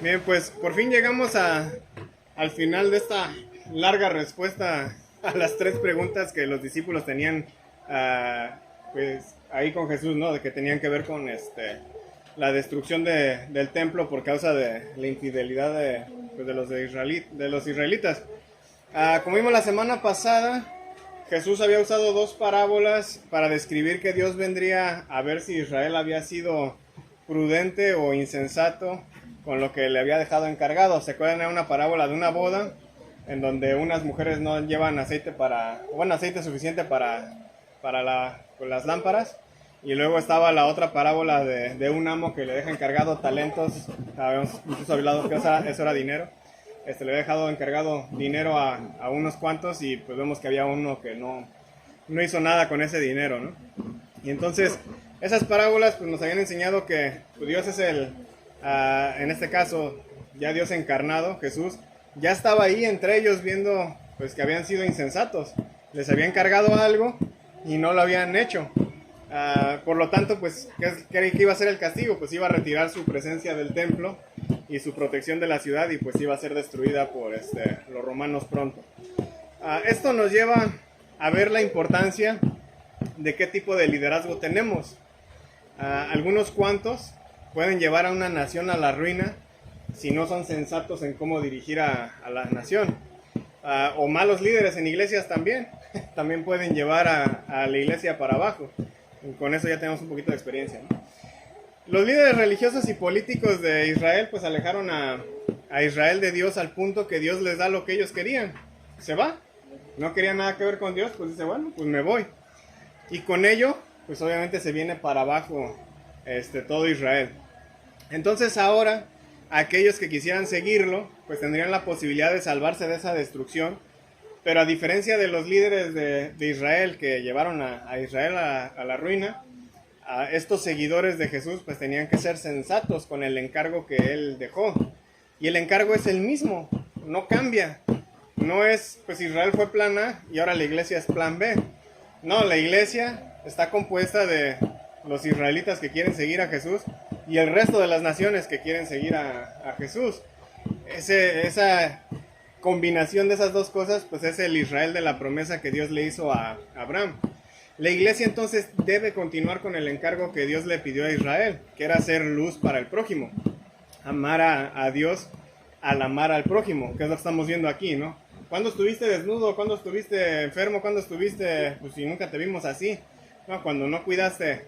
Bien, pues por fin llegamos al final de esta larga respuesta a las tres preguntas que los discípulos tenían, pues ahí con Jesús, ¿no? De que tenían que ver con la destrucción del templo por causa de la infidelidad pues, de los israelitas. Como vimos la semana pasada, Jesús había usado dos parábolas para describir que Dios vendría a ver si Israel había sido prudente o insensato con lo que le había dejado encargado. ¿Se acuerdan? Era una parábola de una boda en donde unas mujeres no llevan aceite aceite suficiente para pues, las lámparas. Y luego estaba la otra parábola de un amo que le deja encargado talentos. Habíamos incluso hablado que eso era dinero. Le había dejado encargado dinero a unos cuantos y pues vemos que había uno que no hizo nada con ese dinero, ¿no? Y entonces esas parábolas pues nos habían enseñado que pues, Dios es en este caso, ya Dios encarnado, Jesús, ya estaba ahí entre ellos viendo pues que habían sido insensatos. Les había encargado algo y no lo habían hecho. Por lo tanto, pues, ¿qué iba a ser el castigo? Pues iba a retirar su presencia del templo y su protección de la ciudad y pues iba a ser destruida por los romanos pronto. Esto nos lleva a ver la importancia de qué tipo de liderazgo tenemos. Algunos cuantos pueden llevar a una nación a la ruina si no son sensatos en cómo dirigir a la nación. O malos líderes en iglesias también pueden llevar a la iglesia para abajo. Y con eso ya tenemos un poquito de experiencia, ¿no? Los líderes religiosos y políticos de Israel pues alejaron a Israel de Dios al punto que Dios les da lo que ellos querían. Se va. No quería nada que ver con Dios, pues dice, bueno, pues me voy. Y con ello, pues obviamente se viene para abajo todo Israel. Entonces ahora, aquellos que quisieran seguirlo, pues tendrían la posibilidad de salvarse de esa destrucción. Pero a diferencia de los líderes de Israel que llevaron a Israel a la ruina, estos seguidores de Jesús pues tenían que ser sensatos con el encargo que él dejó. Y el encargo es el mismo, no cambia. No es, pues Israel fue plan A y ahora la iglesia es plan B. No, la iglesia está compuesta de los israelitas que quieren seguir a Jesús y el resto de las naciones que quieren seguir a Jesús. Esa combinación de esas dos cosas, pues es el Israel de la promesa que Dios le hizo a Abraham. La iglesia entonces debe continuar con el encargo que Dios le pidió a Israel, que era hacer luz para el prójimo, amar a Dios al amar al prójimo, que es lo que estamos viendo aquí, ¿no? ¿Cuándo estuviste desnudo? ¿Cuándo estuviste enfermo? ¿Cuándo estuviste, pues si nunca te vimos así? No, cuando no cuidaste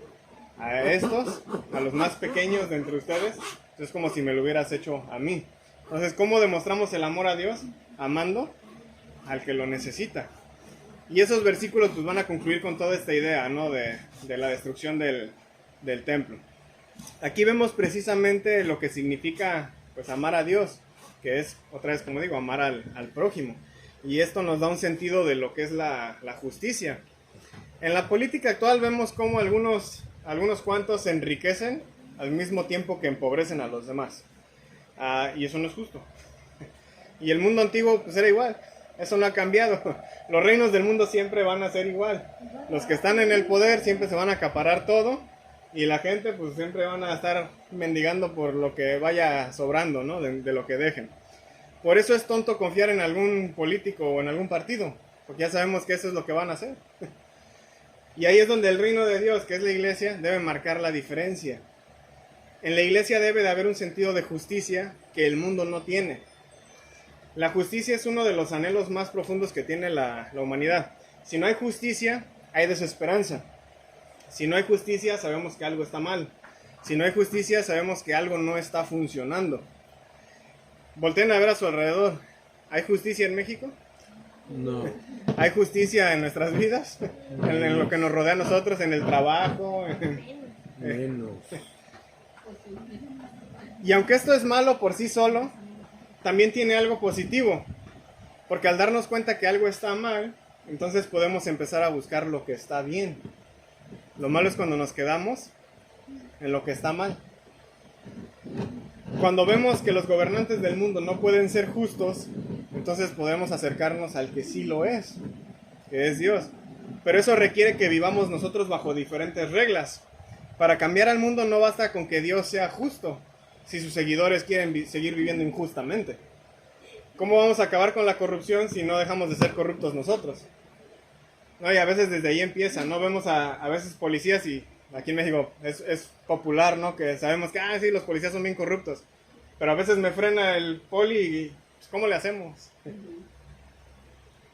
a estos, a los más pequeños de entre ustedes, es como si me lo hubieras hecho a mí. Entonces, ¿cómo demostramos el amor a Dios? Amando al que lo necesita. Y esos versículos pues van a concluir con toda esta idea, ¿no? de la destrucción del templo. Aquí vemos precisamente lo que significa pues amar a Dios, que es, otra vez como digo, amar al prójimo. Y esto nos da un sentido de lo que es la justicia. En la política actual vemos cómo algunos cuantos se enriquecen al mismo tiempo que empobrecen a los demás. Y eso no es justo. Y el mundo antiguo pues era igual. Eso no ha cambiado. Los reinos del mundo siempre van a ser igual. Los que están en el poder siempre se van a acaparar todo. Y la gente pues siempre van a estar mendigando por lo que vaya sobrando, ¿no? De lo que dejen. Por eso es tonto confiar en algún político o en algún partido. Porque ya sabemos que eso es lo que van a hacer. Y ahí es donde el reino de Dios, que es la iglesia, debe marcar la diferencia. En la iglesia debe de haber un sentido de justicia que el mundo no tiene. La justicia es uno de los anhelos más profundos que tiene la humanidad. Si no hay justicia, hay desesperanza. Si no hay justicia, sabemos que algo está mal. Si no hay justicia, sabemos que algo no está funcionando. Volteen a ver a su alrededor. ¿Hay justicia en México? No. ¿Hay justicia en nuestras vidas? En lo que nos rodea a nosotros, en el trabajo. Menos. Y aunque esto es malo por sí solo, también tiene algo positivo. Porque al darnos cuenta que algo está mal, entonces podemos empezar a buscar lo que está bien. Lo malo es cuando nos quedamos en lo que está mal. Cuando vemos que los gobernantes del mundo no pueden ser justos, entonces podemos acercarnos al que sí lo es, que es Dios. Pero eso requiere que vivamos nosotros bajo diferentes reglas. Para cambiar al mundo no basta con que Dios sea justo. si sus seguidores quieren seguir viviendo injustamente? ¿Cómo vamos a acabar con la corrupción si no dejamos de ser corruptos nosotros? No, y a veces desde ahí empieza, ¿no? Vemos a veces policías y aquí en México es popular, ¿no? Que sabemos que, sí, los policías son bien corruptos. Pero a veces me frena el poli y, pues, ¿cómo le hacemos?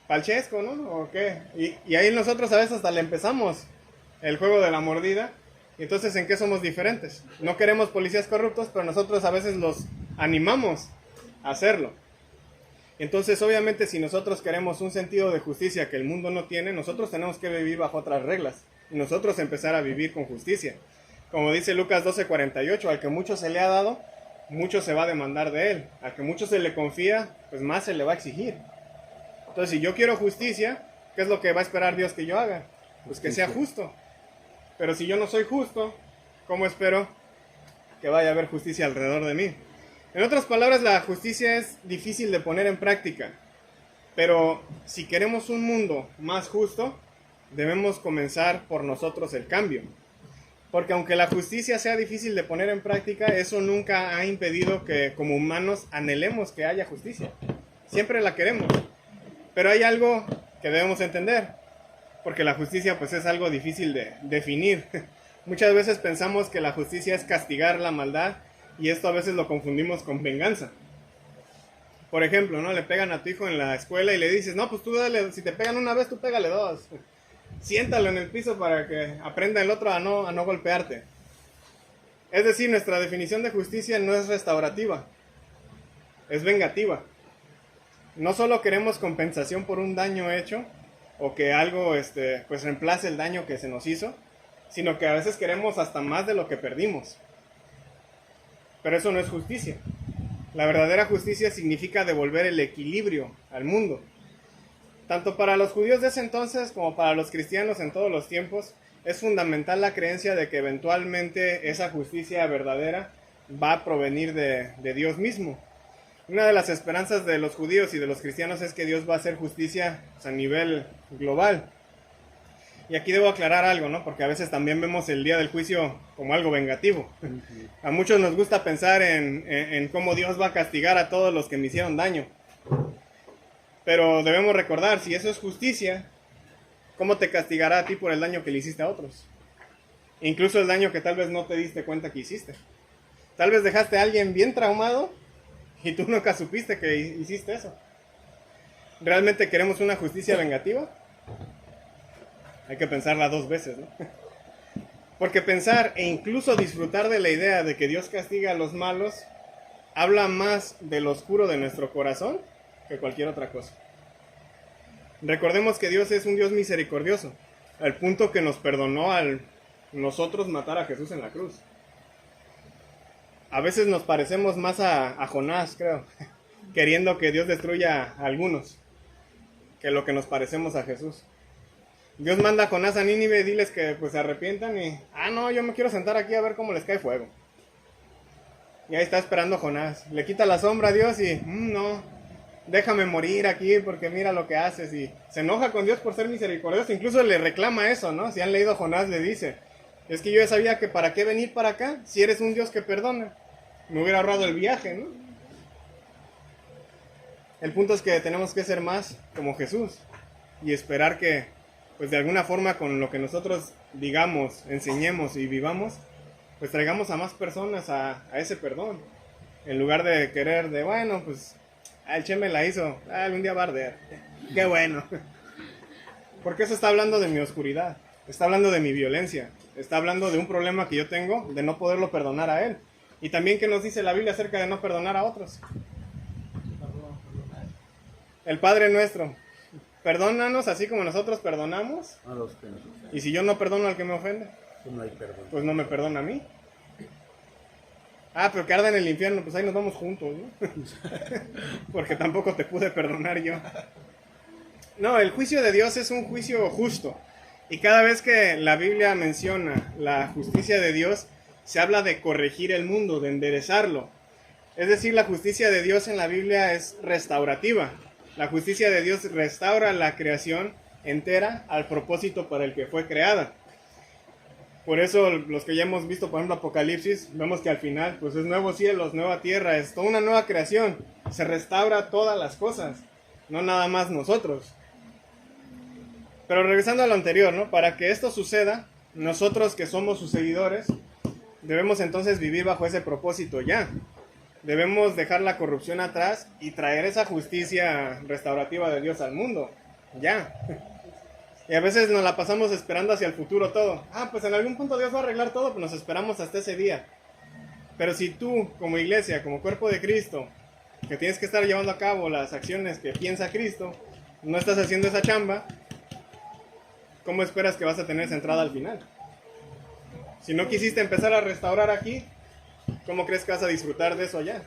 Palchesco, ¿no? ¿O qué? Y ahí nosotros a veces hasta le empezamos el juego de la mordida. Y entonces, ¿en qué somos diferentes? No queremos policías corruptos, pero nosotros a veces los animamos a hacerlo. Entonces, obviamente, si nosotros queremos un sentido de justicia que el mundo no tiene, nosotros tenemos que vivir bajo otras reglas. Y nosotros empezar a vivir con justicia. Como dice Lucas 12:48, al que mucho se le ha dado, mucho se va a demandar de él. Al que mucho se le confía, pues más se le va a exigir. Entonces, si yo quiero justicia, ¿qué es lo que va a esperar Dios que yo haga? Pues que sea justo. Pero si yo no soy justo, ¿cómo espero que vaya a haber justicia alrededor de mí? En otras palabras, la justicia es difícil de poner en práctica. Pero si queremos un mundo más justo, debemos comenzar por nosotros el cambio. Porque aunque la justicia sea difícil de poner en práctica, eso nunca ha impedido que como humanos anhelemos que haya justicia. Siempre la queremos. Pero hay algo que debemos entender, porque la justicia pues es algo difícil de definir. Muchas veces pensamos que la justicia es castigar la maldad y esto a veces lo confundimos con venganza. Por ejemplo, ¿no? Le pegan a tu hijo en la escuela y le dices, no, pues tú dale, si te pegan una vez, tú pégale dos. Siéntalo en el piso para que aprenda el otro a no golpearte. Es decir, nuestra definición de justicia no es restaurativa, es vengativa. No solo queremos compensación por un daño hecho, o que algo pues reemplace el daño que se nos hizo, sino que a veces queremos hasta más de lo que perdimos. Pero eso no es justicia. La verdadera justicia significa devolver el equilibrio al mundo. Tanto para los judíos de ese entonces como para los cristianos en todos los tiempos, es fundamental la creencia de que eventualmente esa justicia verdadera va a provenir de Dios mismo. Una de las esperanzas de los judíos y de los cristianos es que Dios va a hacer justicia a nivel global. Y aquí debo aclarar algo, ¿no? Porque a veces también vemos el día del juicio como algo vengativo. A muchos nos gusta pensar en cómo Dios va a castigar a todos los que me hicieron daño. Pero debemos recordar, si eso es justicia, ¿cómo te castigará a ti por el daño que le hiciste a otros? Incluso el daño que tal vez no te diste cuenta que hiciste. Tal vez dejaste a alguien bien traumado y tú nunca supiste que hiciste eso. ¿Realmente queremos una justicia vengativa? Hay que pensarla dos veces, ¿no? Porque pensar e incluso disfrutar de la idea de que Dios castiga a los malos habla más de lo oscuro de nuestro corazón que cualquier otra cosa. Recordemos que Dios es un Dios misericordioso, al punto que nos perdonó al nosotros matar a Jesús en la cruz. A veces nos parecemos más a Jonás, creo, queriendo que Dios destruya a algunos, que lo que nos parecemos a Jesús. Dios manda a Jonás a Nínive y diles que pues se arrepientan y, no, yo me quiero sentar aquí a ver cómo les cae fuego. Y ahí está esperando Jonás. Le quita la sombra a Dios y, no, déjame morir aquí porque mira lo que haces. Y se enoja con Dios por ser misericordioso. Incluso le reclama eso, ¿no? Si han leído Jonás, le dice, es que yo ya sabía que para qué venir para acá si eres un Dios que perdona. Me hubiera ahorrado el viaje, ¿no? El punto es que tenemos que ser más como Jesús y esperar que, pues de alguna forma con lo que nosotros digamos, enseñemos y vivamos, pues traigamos a más personas a ese perdón. En lugar de querer de, bueno, pues, el Che me la hizo, algún día va a arder. Qué bueno. Porque eso está hablando de mi oscuridad, está hablando de mi violencia, está hablando de un problema que yo tengo de no poderlo perdonar a él. Y también que nos dice la Biblia acerca de no perdonar a otros. El Padre nuestro, perdónanos así como nosotros perdonamos. A los que nos ofenden. Y si yo no perdono al que me ofende, Pues no hay perdón. pues no me perdona a mí. Pero que arda en el infierno, pues ahí nos vamos juntos, ¿no? Porque tampoco te pude perdonar yo. No, el juicio de Dios es un juicio justo. Y cada vez que la Biblia menciona la justicia de Dios, se habla de corregir el mundo, de enderezarlo. Es decir, la justicia de Dios en la Biblia es restaurativa. La justicia de Dios restaura la creación entera al propósito para el que fue creada. Por eso los que ya hemos visto, por ejemplo, Apocalipsis, vemos que al final pues es nuevos cielos, nueva tierra, es toda una nueva creación. Se restaura todas las cosas, no nada más nosotros. Pero regresando a lo anterior, ¿no? Para que esto suceda, nosotros que somos sus seguidores, debemos entonces vivir bajo ese propósito ya. Debemos dejar la corrupción atrás y traer esa justicia restaurativa de Dios al mundo, ya. Y a veces nos la pasamos esperando hacia el futuro todo. Pues en algún punto Dios va a arreglar todo, pues nos esperamos hasta ese día. Pero si tú, como iglesia, como cuerpo de Cristo, que tienes que estar llevando a cabo las acciones que piensa Cristo, no estás haciendo esa chamba, ¿cómo esperas que vas a tener esa entrada al final? Si no quisiste empezar a restaurar aquí, ¿cómo crees que vas a disfrutar de eso allá?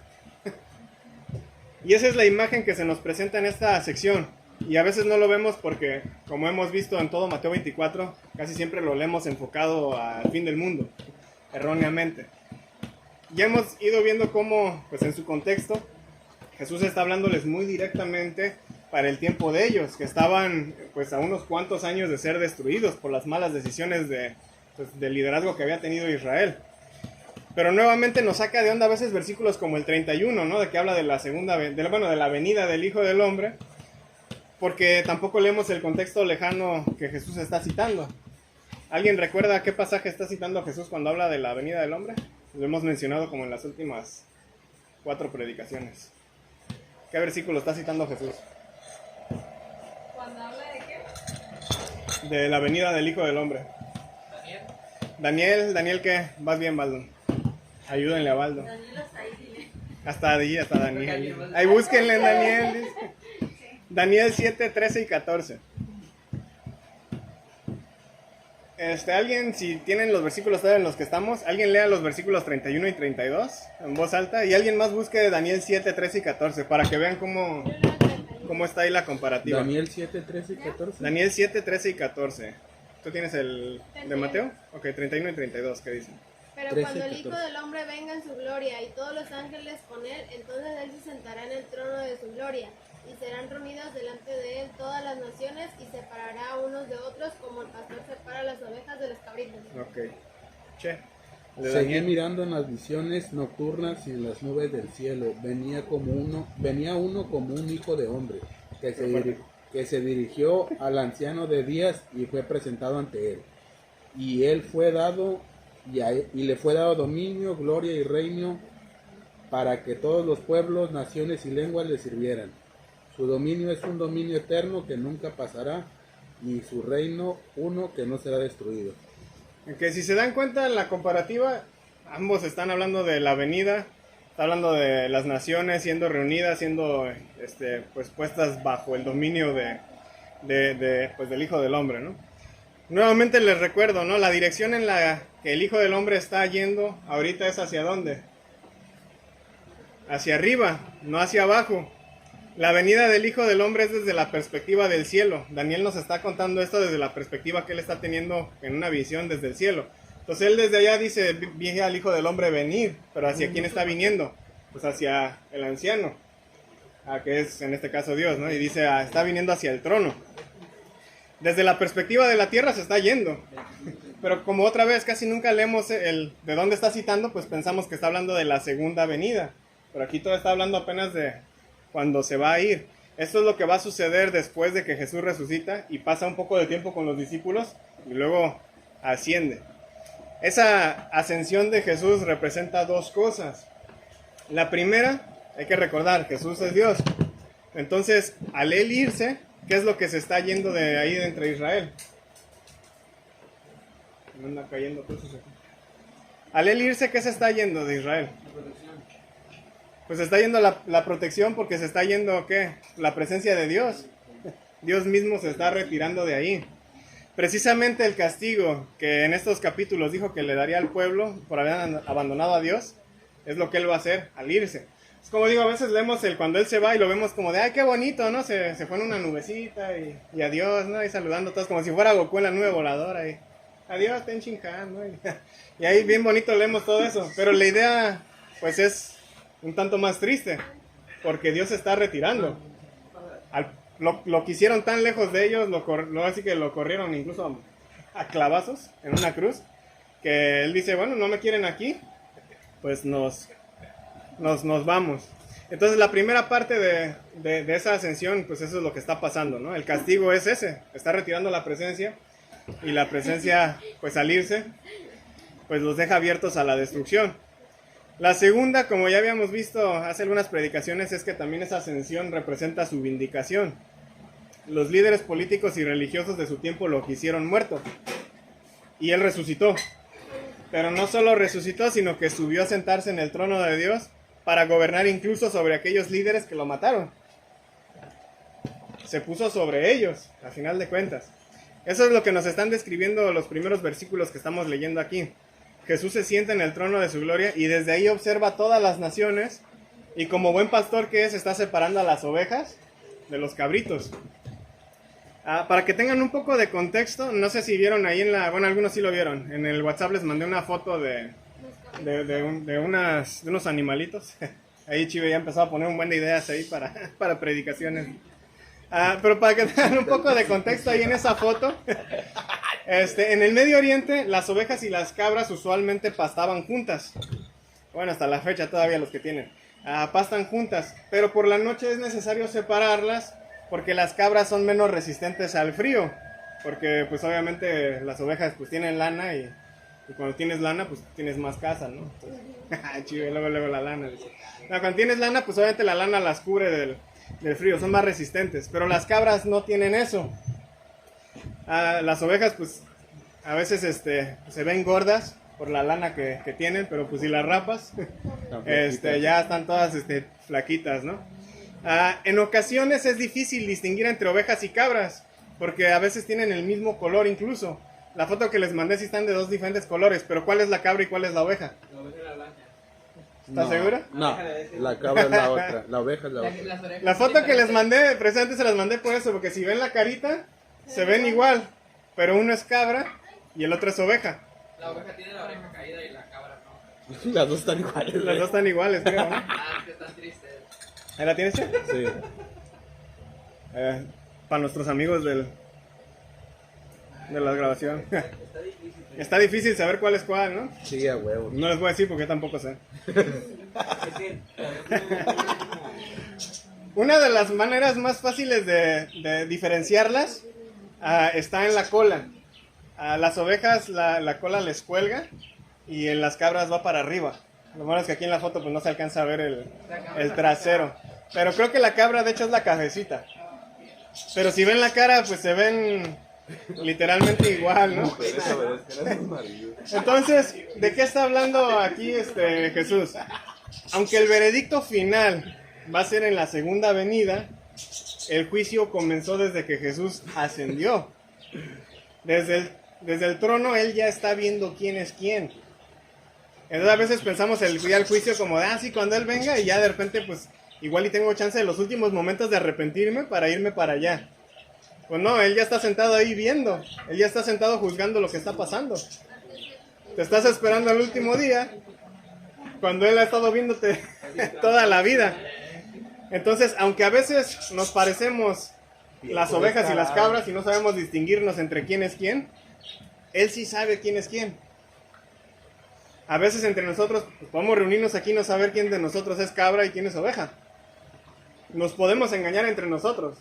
Y esa es la imagen que se nos presenta en esta sección. Y a veces no lo vemos porque, como hemos visto en todo Mateo 24, casi siempre lo leemos enfocado al fin del mundo, erróneamente. Ya hemos ido viendo cómo, pues en su contexto, Jesús está hablándoles muy directamente para el tiempo de ellos, que estaban pues a unos cuantos años de ser destruidos por las malas decisiones del liderazgo que había tenido Israel. Pero nuevamente nos saca de onda a veces versículos como el 31, ¿no? De que habla de la de la venida del Hijo del Hombre, porque tampoco leemos el contexto lejano que Jesús está citando. ¿Alguien recuerda qué pasaje está citando Jesús cuando habla de la venida del hombre? Lo hemos mencionado como en las últimas 4 predicaciones. ¿Qué versículo está citando Jesús? ¿Cuando habla de qué? De la venida del Hijo del Hombre. Daniel, ¿qué? Vas bien, Baldo. Ayúdenle a Baldo. Daniel hasta ahí, dile. Hasta Daniel. Ahí búsquenle en Daniel. Dice. Daniel 7, 13 y 14. Alguien, si tienen los versículos todavía en los que estamos, alguien lea los versículos 31 y 32 en voz alta, y alguien más busque Daniel 7, 13 y 14 para que vean cómo está ahí la comparativa. Daniel 7, 13 y 14. Daniel 7, 13 y 14. ¿Tú tienes el de Mateo? Ok, 31 y 32, ¿qué dicen? Pero 13, cuando el Hijo 14. del Hombre venga en su gloria y todos los ángeles con él, entonces él se sentará en el trono de su gloria, y serán reunidas delante de él todas las naciones, y separará unos de otros como el pastor separa las ovejas de los cabritos. Ok. Che. El de Seguí Daniel. mirando en las visiones nocturnas y en las nubes del cielo. Venía uno como un hijo de hombre, que se dirigió al anciano de días y fue presentado ante él. Y él fue dado, y le fue dado dominio, gloria y reino, para que todos los pueblos, naciones y lenguas le sirvieran. Su dominio es un dominio eterno que nunca pasará, y su reino uno que no será destruido. Que si se dan cuenta en la comparativa, ambos están hablando de la venida, está hablando de las naciones siendo reunidas, siendo pues puestas bajo el dominio pues del Hijo del Hombre, ¿no? Nuevamente les recuerdo, ¿no? La dirección en la que el Hijo del Hombre está yendo ahorita es hacia dónde? Hacia arriba, no hacia abajo. La venida del Hijo del Hombre es desde la perspectiva del cielo. Daniel nos está contando esto desde la perspectiva que él está teniendo en una visión desde el cielo. Entonces él desde allá dice, vi al Hijo del Hombre venir, pero ¿hacia quién está viniendo? Pues hacia el anciano, que es en este caso Dios, ¿no? Y dice, está viniendo hacia el trono. Desde la perspectiva de la tierra se está yendo. Pero como otra vez casi nunca leemos de dónde está citando, pues pensamos que está hablando de la segunda venida. Pero aquí todo está hablando apenas de cuando se va a ir. Esto es lo que va a suceder después de que Jesús resucita y pasa un poco de tiempo con los discípulos y luego asciende. Esa ascensión de Jesús representa 2 cosas. La primera, hay que recordar, Jesús es Dios. Entonces, al él irse, ¿qué es lo que se está yendo de ahí de entre Israel? Me anda cayendo cosas aquí. Al él irse, ¿qué se está yendo de Israel? Pues se está yendo la protección, porque se está yendo, ¿qué? La presencia de Dios. Dios mismo se está retirando de ahí. Precisamente el castigo que en estos capítulos dijo que le daría al pueblo por haber abandonado a Dios, es lo que él va a hacer al irse. Es como digo, a veces leemos cuando él se va y lo vemos como de, ay, qué bonito, ¿no? Se fue en una nubecita y adiós, ¿no? Y saludando a todos como si fuera Goku en la nube voladora. Y adiós, ten chinjan, ¿no? Y ahí bien bonito leemos todo eso. Pero la idea, pues es un tanto más triste, porque Dios se está retirando. Lo quisieron tan lejos de ellos, así que lo corrieron incluso a clavazos en una cruz. que él dice, bueno, no me quieren aquí, pues nos vamos. Entonces la primera parte de esa ascensión, pues eso es lo que está pasando, ¿no? El castigo es ese, está retirando la presencia, y la presencia, pues al irse, pues los deja abiertos a la destrucción. La segunda, como ya habíamos visto hace algunas predicaciones, es que también esa ascensión representa su vindicación. Los líderes políticos y religiosos de su tiempo lo quisieron muerto, y él resucitó. Pero no solo resucitó, sino que subió a sentarse en el trono de Dios para gobernar incluso sobre aquellos líderes que lo mataron. Se puso sobre ellos, a final de cuentas. Eso es lo que nos están describiendo los primeros versículos que estamos leyendo aquí. Jesús se sienta en el trono de su gloria y desde ahí observa todas las naciones, y como buen pastor que es, está separando a las ovejas de los cabritos. Para que tengan un poco de contexto, no sé si vieron ahí bueno, algunos sí lo vieron, en el WhatsApp les mandé una foto de unos animalitos. Ahí Chive ya empezó a poner un buen de ideas ahí para predicaciones. Pero para que tengan un poco de contexto ahí en esa foto, en el Medio Oriente las ovejas y las cabras usualmente pastaban juntas. Bueno, hasta la fecha todavía los que tienen pastan juntas, pero por la noche es necesario separarlas porque las cabras son menos resistentes al frío, porque pues obviamente las ovejas pues tienen lana y cuando tienes lana pues tienes más casa, ¿no? Entonces, chive, luego la lana. No, cuando tienes lana pues obviamente la lana las cubre del frío, son más resistentes, pero las cabras no tienen eso. Las ovejas pues a veces se ven gordas por la lana que tienen, pero pues si las rapas ya están todas flaquitas, ¿no? En ocasiones es difícil distinguir entre ovejas y cabras, porque a veces tienen el mismo color incluso. La foto que les mandé sí están de dos diferentes colores, pero ¿cuál es la cabra y cuál es la oveja? La oveja es la blanca. ¿Estás segura? No, la cabra es la otra, la oveja es la otra. La foto que les mandé, precisamente se las mandé por eso, porque si ven la carita, se ven igual, pero uno es cabra y el otro es oveja. La oveja tiene la oreja caída y la cabra no. Las dos están iguales. Las dos están iguales, creo, ¿no? Es que están tristes. ¿Ahí la tienes, Che? Sí. Para nuestros amigos de la grabación. Está difícil. Está difícil saber cuál es cuál, ¿no? Sí, a huevo. No les voy a decir porque yo tampoco sé. Es que Una de las maneras más fáciles de diferenciarlas está en la cola. A las ovejas la cola les cuelga y en las cabras va para arriba. Lo malo es que aquí en la foto pues no se alcanza a ver el trasero. Pero creo que la cabra de hecho es la cabecita. Pero si ven la cara pues se ven literalmente igual, ¿no? Entonces, ¿de qué está hablando aquí Jesús? Aunque el veredicto final va a ser en la segunda venida, el juicio comenzó desde que Jesús ascendió. Desde el trono él ya está viendo quién es quién. Entonces a veces pensamos el juicio como de, sí, cuando él venga y ya de repente pues igual y tengo chance en los últimos momentos de arrepentirme para irme para allá. Pues no, él ya está sentado ahí viendo, él ya está sentado juzgando lo que está pasando. Te estás esperando el último día, cuando él ha estado viéndote toda la vida. Entonces, aunque a veces nos parecemos las ovejas y las cabras y no sabemos distinguirnos entre quién es quién, él sí sabe quién es quién. A veces entre nosotros pues, podemos reunirnos aquí y no saber quién de nosotros es cabra y quién es oveja. Nos podemos engañar entre nosotros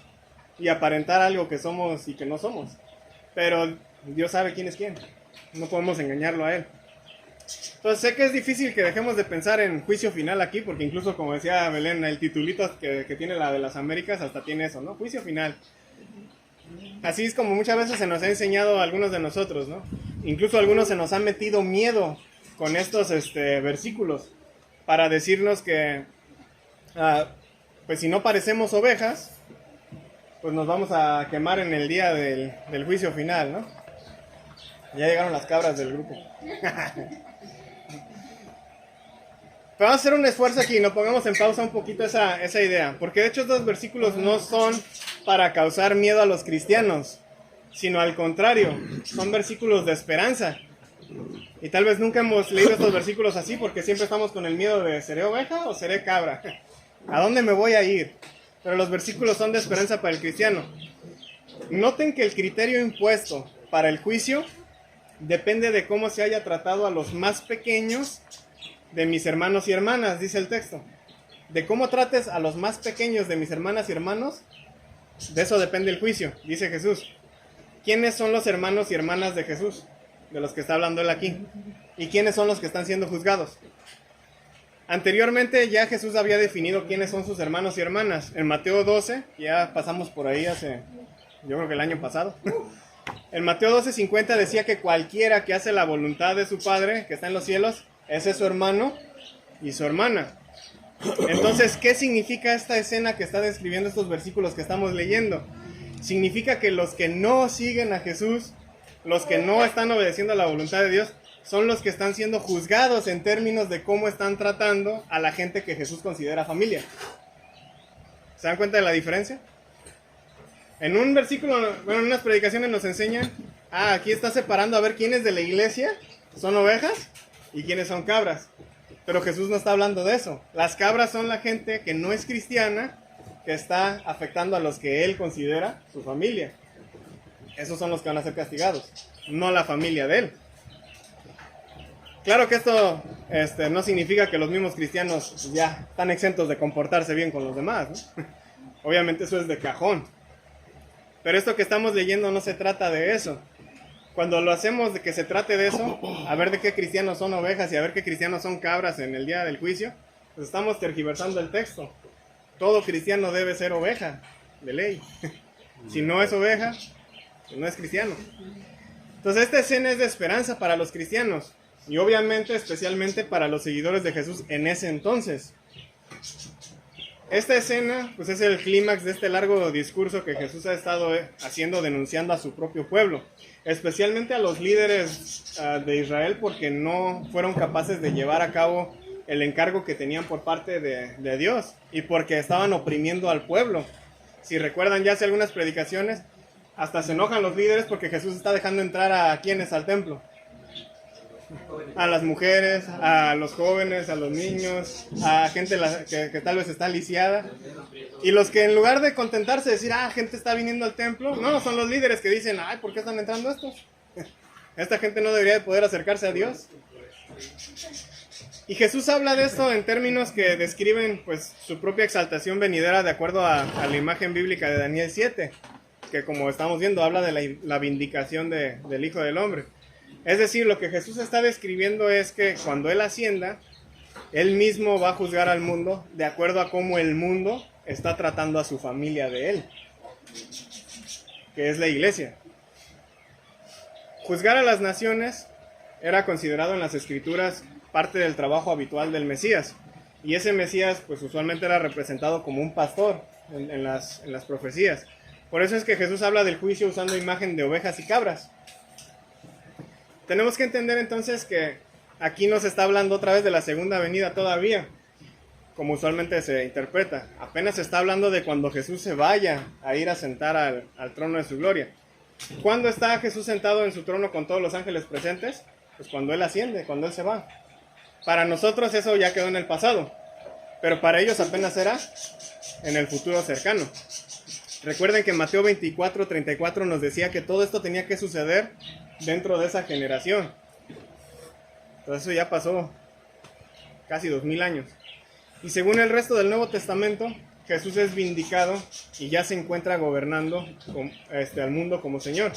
y aparentar algo que somos y que no somos. Pero Dios sabe quién es quién. No podemos engañarlo a él. Entonces sé que es difícil que dejemos de pensar en juicio final aquí, porque incluso como decía Belén, el titulito que tiene la de las Américas hasta tiene eso, ¿no? Juicio final. Así es como muchas veces se nos ha enseñado a algunos de nosotros, ¿no? Incluso a algunos se nos ha metido miedo con estos versículos para decirnos que pues si no parecemos ovejas, pues nos vamos a quemar en el día del juicio final, ¿no? Ya llegaron las cabras del grupo. Pero vamos a hacer un esfuerzo aquí, no pongamos en pausa un poquito esa idea, porque de hecho estos versículos no son para causar miedo a los cristianos, sino al contrario, son versículos de esperanza. Y tal vez nunca hemos leído estos versículos así porque siempre estamos con el miedo de ¿seré oveja o seré cabra? ¿A dónde me voy a ir? Pero los versículos son de esperanza para el cristiano. Noten que el criterio impuesto para el juicio depende de cómo se haya tratado a los más pequeños de mis hermanos y hermanas, dice el texto. De cómo trates a los más pequeños de mis hermanas y hermanos, de eso depende el juicio, dice Jesús. ¿Quiénes son los hermanos y hermanas de Jesús? De los que está hablando él aquí. ¿Y quiénes son los que están siendo juzgados? Anteriormente ya Jesús había definido quiénes son sus hermanos y hermanas. En Mateo 12, ya pasamos por ahí yo creo que el año pasado. En Mateo 12:50 decía que cualquiera que hace la voluntad de su Padre, que está en los cielos, ese es su hermano y su hermana. Entonces, ¿qué significa esta escena que está describiendo estos versículos que estamos leyendo? Significa que los que no siguen a Jesús, los que no están obedeciendo a la voluntad de Dios, son los que están siendo juzgados en términos de cómo están tratando a la gente que Jesús considera familia. ¿Se dan cuenta de la diferencia? En un versículo, bueno, en unas predicaciones nos enseñan, aquí está separando a ver quiénes de la iglesia son ovejas y quiénes son cabras. Pero Jesús no está hablando de eso. Las cabras son la gente que no es cristiana, que está afectando a los que él considera su familia. Esos son los que van a ser castigados, no la familia de él. Claro que esto no significa que los mismos cristianos ya están exentos de comportarse bien con los demás, ¿no? Obviamente eso es de cajón. Pero esto que estamos leyendo no se trata de eso. Cuando lo hacemos de que se trate de eso, a ver de qué cristianos son ovejas y a ver qué cristianos son cabras en el día del juicio, pues estamos tergiversando el texto. Todo cristiano debe ser oveja, de ley. Si no es oveja, pues no es cristiano. Entonces esta escena es de esperanza para los cristianos y obviamente especialmente para los seguidores de Jesús en ese entonces. Esta escena pues es el clímax de este largo discurso que Jesús ha estado haciendo denunciando a su propio pueblo, especialmente a los líderes de Israel porque no fueron capaces de llevar a cabo el encargo que tenían por parte de Dios y porque estaban oprimiendo al pueblo. Si recuerdan ya hace algunas predicaciones, hasta se enojan los líderes porque Jesús está dejando entrar a quienes al templo. A las mujeres, a los jóvenes, a los niños, a gente que tal vez está lisiada. Y los que en lugar de contentarse decir, gente está viniendo al templo, no, son los líderes que dicen, ¿por qué están entrando estos? Esta gente no debería de poder acercarse a Dios. Y Jesús habla de esto en términos que describen pues su propia exaltación venidera de acuerdo a la imagen bíblica de Daniel 7, que como estamos viendo habla de la vindicación del Hijo del Hombre. Es decir, lo que Jesús está describiendo es que cuando Él ascienda, Él mismo va a juzgar al mundo de acuerdo a cómo el mundo está tratando a su familia de Él, que es la iglesia. Juzgar a las naciones era considerado en las Escrituras parte del trabajo habitual del Mesías. Y ese Mesías pues usualmente era representado como un pastor en las profecías. Por eso es que Jesús habla del juicio usando imagen de ovejas y cabras. Tenemos que entender entonces que aquí no se está hablando otra vez de la segunda venida todavía, como usualmente se interpreta. Apenas se está hablando de cuando Jesús se vaya a ir a sentar al trono de su gloria. ¿Cuándo está Jesús sentado en su trono con todos los ángeles presentes? Pues cuando Él asciende, cuando Él se va. Para nosotros eso ya quedó en el pasado, pero para ellos apenas será en el futuro cercano. Recuerden que Mateo 24:34 nos decía que todo esto tenía que suceder dentro de esa generación. Entonces eso ya pasó casi 2000 años. Y según el resto del Nuevo Testamento, Jesús es vindicado y ya se encuentra gobernando al mundo como Señor.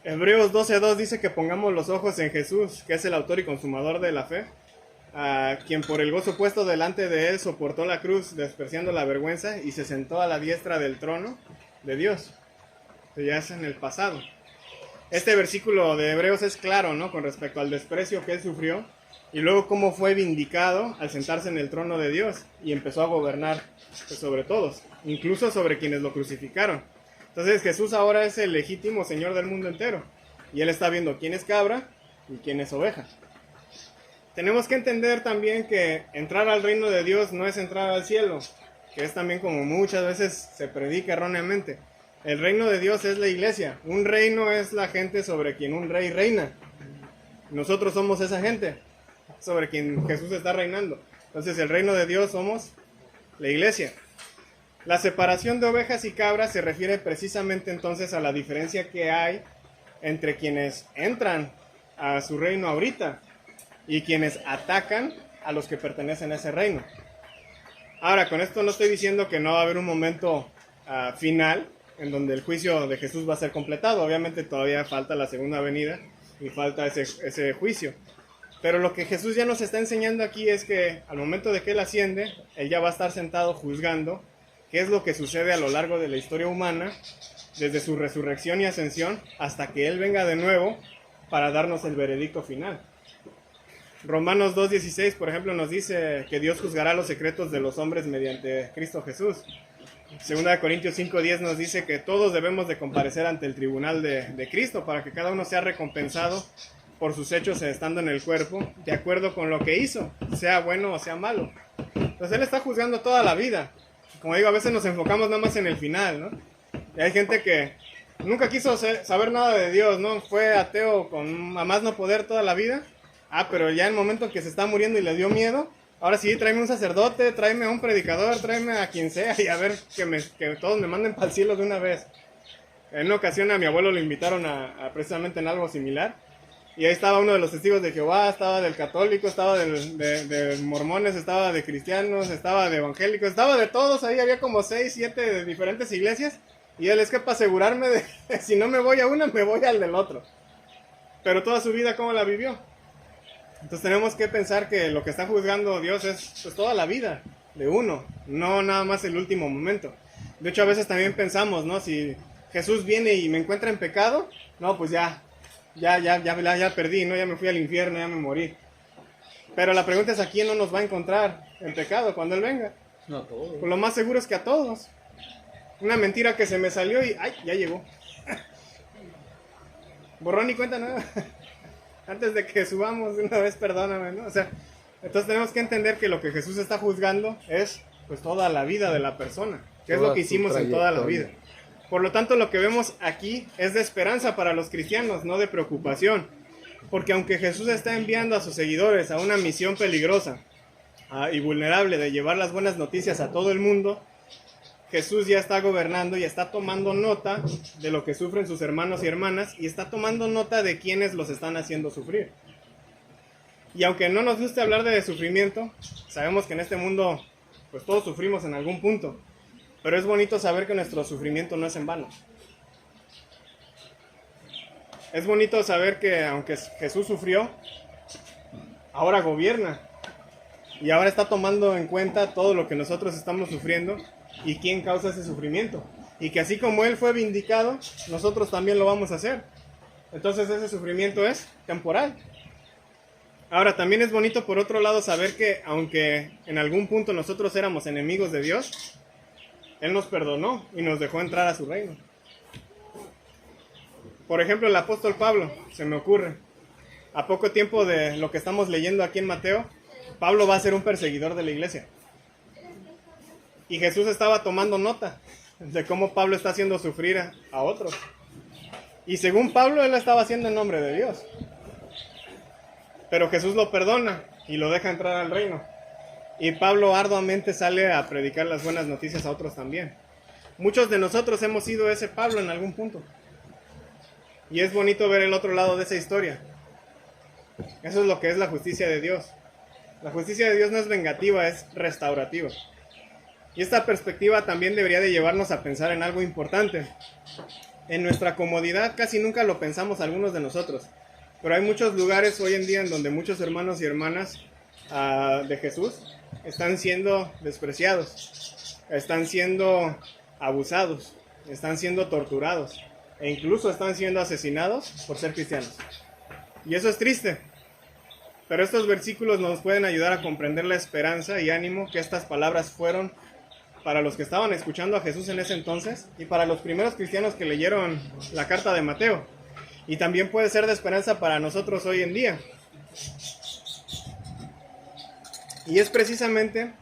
Hebreos 12:2 dice que pongamos los ojos en Jesús, que es el autor y consumador de la fe, a quien por el gozo puesto delante de él soportó la cruz, despreciando la vergüenza, y se sentó a la diestra del trono de Dios. Esto ya es en el pasado. Este versículo de Hebreos es claro, ¿no?, con respecto al desprecio que él sufrió, y luego cómo fue vindicado al sentarse en el trono de Dios, y empezó a gobernar sobre todos, incluso sobre quienes lo crucificaron. Entonces Jesús ahora es el legítimo Señor del mundo entero, y Él está viendo quién es cabra y quién es oveja. Tenemos que entender también que entrar al reino de Dios no es entrar al cielo, que es también como muchas veces se predica erróneamente. El reino de Dios es la iglesia. Un reino es la gente sobre quien un rey reina. Nosotros somos esa gente sobre quien Jesús está reinando. Entonces el reino de Dios somos la iglesia. La separación de ovejas y cabras se refiere precisamente entonces a la diferencia que hay entre quienes entran a su reino ahorita y quienes atacan a los que pertenecen a ese reino. Ahora, con esto no estoy diciendo que no va a haber un momento final en donde el juicio de Jesús va a ser completado. Obviamente todavía falta la segunda venida y falta ese juicio. Pero lo que Jesús ya nos está enseñando aquí es que al momento de que Él asciende, Él ya va a estar sentado juzgando qué es lo que sucede a lo largo de la historia humana, desde su resurrección y ascensión, hasta que Él venga de nuevo para darnos el veredicto final. Romanos 2:16, por ejemplo, nos dice que Dios juzgará los secretos de los hombres mediante Cristo Jesús. Segunda de Corintios 5:10 nos dice que todos debemos de comparecer ante el tribunal de Cristo para que cada uno sea recompensado por sus hechos estando en el cuerpo, de acuerdo con lo que hizo, sea bueno o sea malo. Entonces Él está juzgando toda la vida. Como digo, a veces nos enfocamos nada más en el final, ¿no? Y hay gente que nunca quiso saber nada de Dios, ¿no? Fue ateo con a más no poder toda la vida. Pero ya en el momento que se está muriendo y le dio miedo, ahora sí, tráeme un sacerdote, tráeme a un predicador, tráeme a quien sea y a ver que todos me manden para el cielo de una vez. En una ocasión a mi abuelo lo invitaron precisamente en algo similar. Y ahí estaba uno de los testigos de Jehová, estaba del católico, estaba de mormones, estaba de cristianos, estaba de evangélicos, estaba de todos. Ahí había como 6, 7 de diferentes iglesias. Y él es que para asegurarme de que si no me voy a una, me voy al del otro. Pero toda su vida, ¿cómo la vivió? Entonces tenemos que pensar que lo que está juzgando Dios es pues, toda la vida de uno, no nada más el último momento. De hecho, a veces también pensamos, ¿no? Si Jesús viene y me encuentra en pecado, no, pues ya perdí, ¿no? Ya me fui al infierno, ya me morí. Pero la pregunta es: ¿a quién no nos va a encontrar en pecado cuando Él venga? No a todos. Pues lo más seguro es que a todos. Una mentira que se me salió y ¡ay! Ya llegó. Borrón y cuenta nueva. Antes de que subamos de una vez, perdóname, ¿no? O sea, entonces tenemos que entender que lo que Jesús está juzgando es pues toda la vida de la persona, que es lo que hicimos en toda la vida. Por lo tanto, lo que vemos aquí es de esperanza para los cristianos, no de preocupación. Porque aunque Jesús está enviando a sus seguidores a una misión peligrosa y vulnerable de llevar las buenas noticias a todo el mundo, Jesús ya está gobernando y está tomando nota de lo que sufren sus hermanos y hermanas y está tomando nota de quienes los están haciendo sufrir. Y aunque no nos guste hablar de sufrimiento, sabemos que en este mundo pues todos sufrimos en algún punto, pero es bonito saber que nuestro sufrimiento no es en vano. Es bonito saber que aunque Jesús sufrió, ahora gobierna y ahora está tomando en cuenta todo lo que nosotros estamos sufriendo y quién causa ese sufrimiento. Y que así como Él fue vindicado, nosotros también lo vamos a hacer. Entonces ese sufrimiento es temporal. Ahora, también es bonito por otro lado saber que aunque en algún punto nosotros éramos enemigos de Dios, Él nos perdonó y nos dejó entrar a su reino. Por ejemplo, el apóstol Pablo, se me ocurre, a poco tiempo de lo que estamos leyendo aquí en Mateo, Pablo va a ser un perseguidor de la iglesia. Y Jesús estaba tomando nota de cómo Pablo está haciendo sufrir a otros. Y según Pablo, él lo estaba haciendo en nombre de Dios. Pero Jesús lo perdona y lo deja entrar al reino. Y Pablo arduamente sale a predicar las buenas noticias a otros también. Muchos de nosotros hemos sido ese Pablo en algún punto. Y es bonito ver el otro lado de esa historia. Eso es lo que es la justicia de Dios. La justicia de Dios no es vengativa, es restaurativa. Y esta perspectiva también debería de llevarnos a pensar en algo importante. En nuestra comodidad casi nunca lo pensamos algunos de nosotros. Pero hay muchos lugares hoy en día en donde muchos hermanos y hermanas de Jesús están siendo despreciados, están siendo abusados, están siendo torturados e incluso están siendo asesinados por ser cristianos. Y eso es triste. Pero estos versículos nos pueden ayudar a comprender la esperanza y ánimo que estas palabras fueron para los que estaban escuchando a Jesús en ese entonces y para los primeros cristianos que leyeron la carta de Mateo. Y también puede ser de esperanza para nosotros hoy en día. Y es precisamente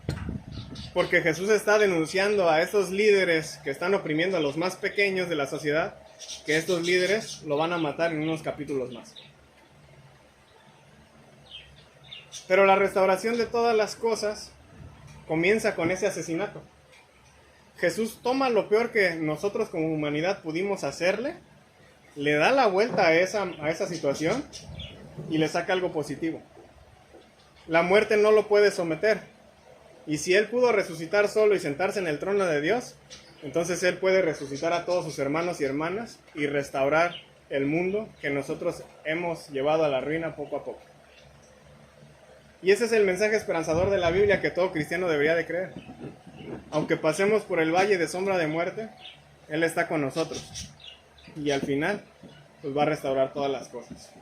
porque Jesús está denunciando a estos líderes que están oprimiendo a los más pequeños de la sociedad, que estos líderes lo van a matar en unos capítulos más. Pero la restauración de todas las cosas comienza con ese asesinato. Jesús toma lo peor que nosotros como humanidad pudimos hacerle, le da la vuelta a esa situación y le saca algo positivo. La muerte no lo puede someter. Y si Él pudo resucitar solo y sentarse en el trono de Dios, entonces Él puede resucitar a todos sus hermanos y hermanas y restaurar el mundo que nosotros hemos llevado a la ruina poco a poco. Y ese es el mensaje esperanzador de la Biblia que todo cristiano debería de creer. Aunque pasemos por el valle de sombra de muerte, Él está con nosotros. Y al final, pues va a restaurar todas las cosas.